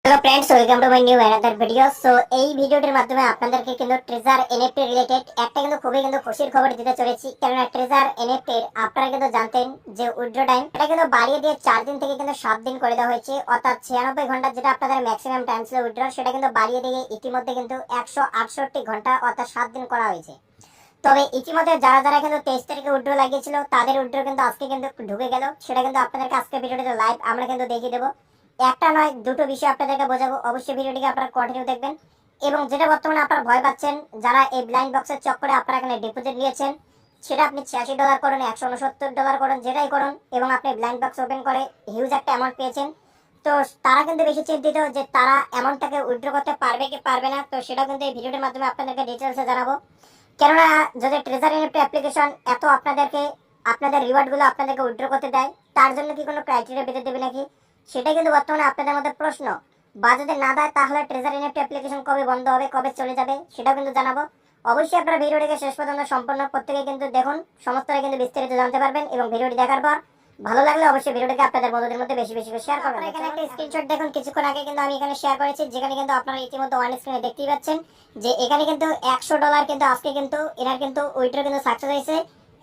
Hello friends, welcome to my new another video. So এই ভিডিওটির মাধ্যমে আপনাদেরকে কিন্তু ট্রেজার এনএফটি রিলেটেড একটা খুবই খুশির খবর দিতে চলেছি। কারণ ট্রেজার এনএফটি আপনারা কিন্তু জানতেন যে উইথড্র টাইম এটা কিন্তু বাড়িয়ে দিয়ে 4 দিন থেকে 7 দিন করে দেওয়া হয়েছে, অর্থাৎ 96 ঘন্টা যেটা আপনাদের ম্যাক্সিমাম টাইম ছিল উইথড্র, সেটা কিন্তু বাড়িয়ে দিয়ে ইতিমধ্যে 168 ঘন্টা অর্থাৎ 7 দিন করা হয়েছে। তবে ইতিমধ্যে যারা যারা 23 তারিখে উইথড্র লাগিয়েছিল তাদের উইথড্র আজকে ঢুকে গেল। সেটা আপনাদেরকে আজকে ভিডিওটিতে লাইভ আমরা দেখিয়ে দেবো। একটা নয় দুটো বিষয় আপনাদেরকে বোঝাবো। অবশ্যই ভিডিওটিকে আপনারা কন্টিনিউ দেখবেন। এবং যেটা বর্তমানে আপনারা ভয় পাচ্ছেন, যারা এই ব্লাইন্ড বক্সের চক্করে আপনারা এখানে ডিপোজিট নিয়েছেন, সেটা আপনি $86 করুন, $169 করুন, যেটাই করুন, এবং আপনি ব্লাইন্ড বক্স ওপেন করে হিউজ একটা অ্যামাউন্ট পেয়েছেন, তো তারা বেশি চিন্তিত যে তারা অ্যামাউন্টটাকে উইথড্র করতে পারবে কি পারবে না। তো সেটা এই ভিডিওটির মাধ্যমে আপনাদেরকে ডিটেলসে জানাবো। কেননা যদি ট্রেজার এনএফটি অ্যাপ্লিকেশন এত আপনাদের রিওয়ার্ডগুলো আপনাদেরকে উইথড্র করতে দেয়, তার জন্য কি কোনো ক্রাইটেরিয়া বেঁধে দেবে নাকি, সেটাই বর্তমানে আপনাদের মধ্যে প্রশ্ন। বা যদি না দেয় তাহলে ট্রেজার এনএফটি অ্যাপ্লিকেশন কবে বন্ধ হবে, কবে চলে যাবে, সেটাও জানাবো। অবশ্যই আপনারা ভিডিওটিকে শেষ পর্যন্ত সম্পূর্ণ প্রত্যেকে দেখুন, সমস্তটা বিস্তারিত জানতে পারবেন। এবং ভিডিওটি দেখার পর ভালো লাগলে অবশ্যই ভিডিওটিকে আপনাদের বন্ধুদের মধ্যে বেশি বেশি করে শেয়ার করবেন। এখানে একটা স্ক্রিনশট দেখুন, কিছুক্ষণ আগে আমি এখানে শেয়ার করেছি, যেখানে আপনারা ইতিমধ্যে অন স্ক্রিনে দেখতেই পাচ্ছেন যে এখানে $100 আজকে এনার উইথড্র সাকসেস হয়েছে।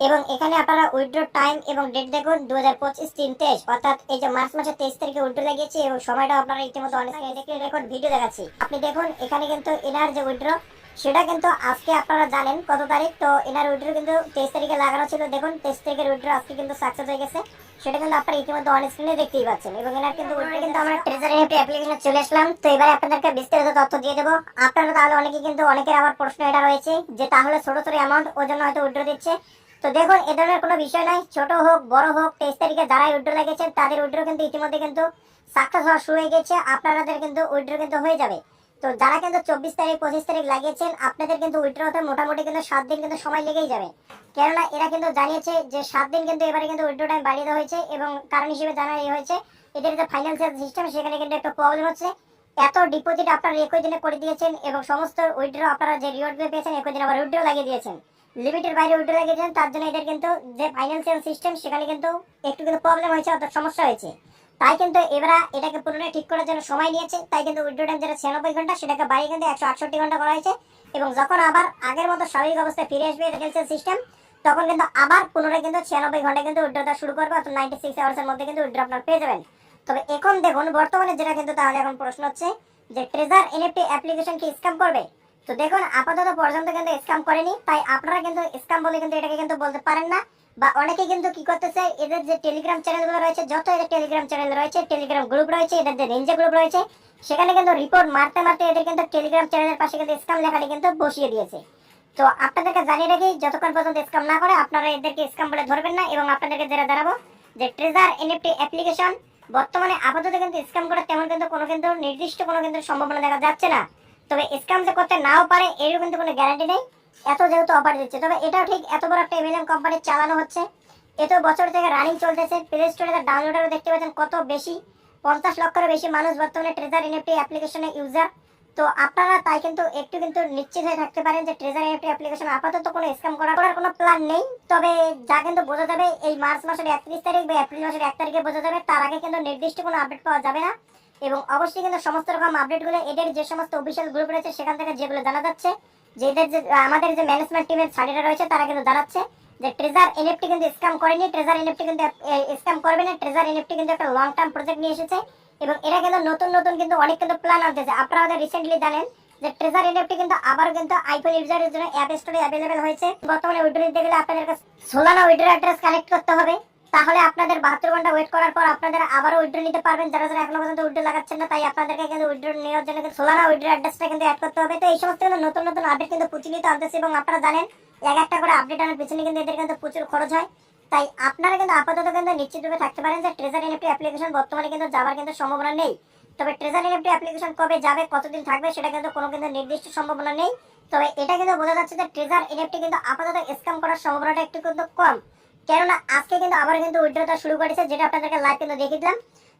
এবং এখানে আপনারা উইথড্র টাইম এবং ডেট দেখুন 2025 3/23, অর্থাৎ এই যে মার্চ মাসের 23 তারিখে উইথড্র লাগিয়েছি। এবং সময়টা আপনারা ইতিমধ্যে অন স্ক্রিনে দেখে দেখুন, ভিডিও দেখাচ্ছি। আপনি দেখুন এখানে এনার যে উইথড্র, সেটা আজকে আপনারা জানেন কত তারিখ। তো এনার উইথড্র 23 তারিখে লাগানো ছিল। দেখুন 23 তারিখের উইথড্র আজকে সাকসেস হয়ে গেছে। সেটা আপনারা ইতিমধ্যে অন স্ক্রিনে দেখতেই পাচ্ছেন। এবং এনার উইথড্র আমরা ট্রেজার এনএফটি অ্যাপ্লিকেশনে চলে আসলাম। তো এবারে আপনাদেরকে বিস্তারিত তথ্য দিয়ে দেবো। আপনারা তাহলে অনেকের আবার প্রশ্ন এটা রয়েছে যে তাহলে ছোট ছোট অ্যামাউন্ট ওর জন্য হয়তো উইথড্র দিচ্ছে। তো দেখুন এ ধরনের কোনো বিষয় নাই, ছোট হোক বড় হোক, 23 তারিখে যারা উইথড্র লাগিয়েছেন তাদের উইথড্র ইতিমধ্যে সাকসেস হওয়া শুরু হয়ে গেছে। আপনাদের উইথড্র হয়ে যাবে। তো যারা 24 তারিখ 25 তারিখ লাগিয়েছেন, আপনাদের উইথড্র হতে মোটামুটি 7 দিন সময় লেগেই যাবে। কেননা এরা জানিয়েছে যে 7 দিন এবারে উইথড্র টাইম বাড়িয়ে দেওয়া হয়েছে। এবং কারণ হিসেবে জানা হয়েছে এদের যে ফাইন্যান্সিয়াল সিস্টেম, সেখানে একটা প্রবলেম হচ্ছে। এত ডিপোজিট আপনারা 21 দিনে করে দিয়েছেন এবং সমস্ত উইথড্র আপনারা যে রিওয়ার্ড পেয়েছেন 21 দিন আবার উইথড্র লাগিয়ে দিয়েছেন, লিমিটের বাইরে উইথড্র লাগিয়েছেন। তার জন্য এদের যে ফাইন্যান্সিয়াল সিস্টেম, সেখানে একটু প্রবলেম হয়েছে, অর্থাৎ সমস্যা হয়েছে। তাই এবারে এটাকে পুনরায় ঠিক করার জন্য সময় নিয়েছে। তাই উইথড্র টাইম যেটা 96 ঘন্টা, সেটাকে বাড়িয়ে 168 ঘন্টা করা হয়েছে। এবং যখন আবার আগের মতো স্বাভাবিক অবস্থায় ফিরে আসবে ফাইন্যান্সিয়াল সিস্টেম, তখন আবার পুনরায় 96 ঘন্টায় উইথড্রটা শুরু করবে, অর্থাৎ 96 আওয়ার্সের মধ্যে উইথড্র আপনারা পেয়ে যাবেন। তবে এখন দেখুন বর্তমানে যেটা তাহলে এখন প্রশ্ন হচ্ছে যে ট্রেজার এনএফটি অ্যাপ্লিকেশন কি স্ক্যাম করবে। তো দেখুন আপাতত পর্যন্ত স্ক্যাম করেনি। তাই আপনারা স্ক্যাম বলে এটাকে বলতে পারেন না। বা অনেকে কি করতেছে, এদের যে টেলিগ্রাম চ্যানেলগুলো রয়েছে, যত এদের টেলিগ্রাম চ্যানেল রয়েছে, টেলিগ্রাম গ্রুপ রয়েছে, এদের যে নিনজা গ্রুপ রয়েছে, সেখানে রিপোর্ট মারতে মারতে এদের টেলিগ্রাম চ্যানেলের পাশে স্ক্যাম লেখাটি বসিয়ে দিয়েছে। তো আপনাদেরকে জানিয়ে রাখি, যতক্ষণ পর্যন্ত স্ক্যাম না করে আপনারা এদেরকে স্ক্যাম বলে ধরবেন না। এবং আপনাদেরকে যেটা জানাবো যে ট্রেজার এনএফটি অ্যাপ্লিকেশন বর্তমানে আপাতত স্ক্যাম করার তেমন কোনো নির্দিষ্ট কোনো সম্ভাবনা দেখা যাচ্ছে না। তবে স্ক্যাম যে করতে নাও পারে এরও কোনো গ্যারান্টি নেই, এত যেহেতু অফার দিচ্ছে। তবে এটাও ঠিক, এত বড় একটা এমএলএম কোম্পানি চালানো হচ্ছে, এত বছর থেকে রানিং চলতেছে। প্লে স্টোরে ডাউনলোডারও দেখতে পাচ্ছেন কত বেশি, 50 লক্ষের বেশি মানুষ বর্তমানে ট্রেজার এনএফটি অ্যাপ্লিকেশনের ইউজার। তো আপনারা তাই একটু নিশ্চিত হয়ে থাকতে পারেন যে ট্রেজার এনএফটি অ্যাপ্লিকেশন আপাতত কোনো স্ক্যাম করার কোনো প্ল্যান নেই। তবে যা বোঝা যাবে এই মার্চ মাসের 31 তারিখ বা এপ্রিল মাসের 1 তারিখে বোঝা যাবে। তার আগে নির্দিষ্ট কোনো আপডেট পাওয়া যাবে না। এবং অবশ্যই সমস্ত রকম আপডেটগুলো এদের যে সমস্ত অফিসিয়াল গ্রুপ রয়েছে সেখান থেকে যেগুলো জানা যাচ্ছে, যে এদের যে আমাদের যে ম্যানেজমেন্ট টিমের ছাড়িরা রয়েছে, তারা জানাচ্ছে যে ট্রেজার এনএফটি স্ক্যাম করেনি, ট্রেজার এনএফটি স্ক্যাম করবে না। ট্রেজার এনএফটি একটা লং টার্ম প্রজেক্ট নিয়ে এসেছে। এবং এরা নতুন নতুন অনেক প্ল্যান আনতেছে। আপনারা রিসেন্টলি জানেন যে ট্রেজার এনএফটি আবার আইফোন ইউজারের জন্য অ্যাপ স্টোরে অ্যাভেলেবেল হয়েছে। বর্তমানে উইথড্র নিতে গেলে আপনাদের সোলানা উইথড্র অ্যাড্রেস কালেক্ট করতে হবে। তাহলে আপনাদের 72 ঘন্টা ওয়েট করার পর আপনাদের আবারও উইথড্র নিতে পারবেন। যারা এখনো পর্যন্ত উইথড্র লাগাচ্ছেন না, তাই আপনাদেরকে উইথড্র নেওয়ার জন্য সোলানা উইথড্র অ্যাড্রেসটা অ্যাড করতে হবে। তো এই সমস্ত নতুন নতুন আপডেট প্রতিনিয়ত আনতেছে। এবং আপনারা জানেন এক একটা করে আপডেট আনার পিছনে এদের প্রচুর খরচ হয়। তাই আপনারা আপাতত নিশ্চিতভাবে থাকতে পারেন যে ট্রেজার এনএফটি অ্যাপ্লিকেশন বর্তমানে যাবার সম্ভাবনা নেই। তবে ট্রেজার এনএফটি অ্যাপ্লিকেশন কবে যাবে, কতদিন থাকবে, সেটা কোনো নির্দিষ্ট সম্ভাবনা নেই। তবে এটা বোঝা যাচ্ছে যে ট্রেজার এনএফটি আপাতত স্ক্যাম করার সম্ভাবনাটা একটু কম। কেননা আজকে আবার উইথড্রটা শুরু করেছে, যেটা আপনাদেরকে লাইভ দেখিয়ে দিলাম।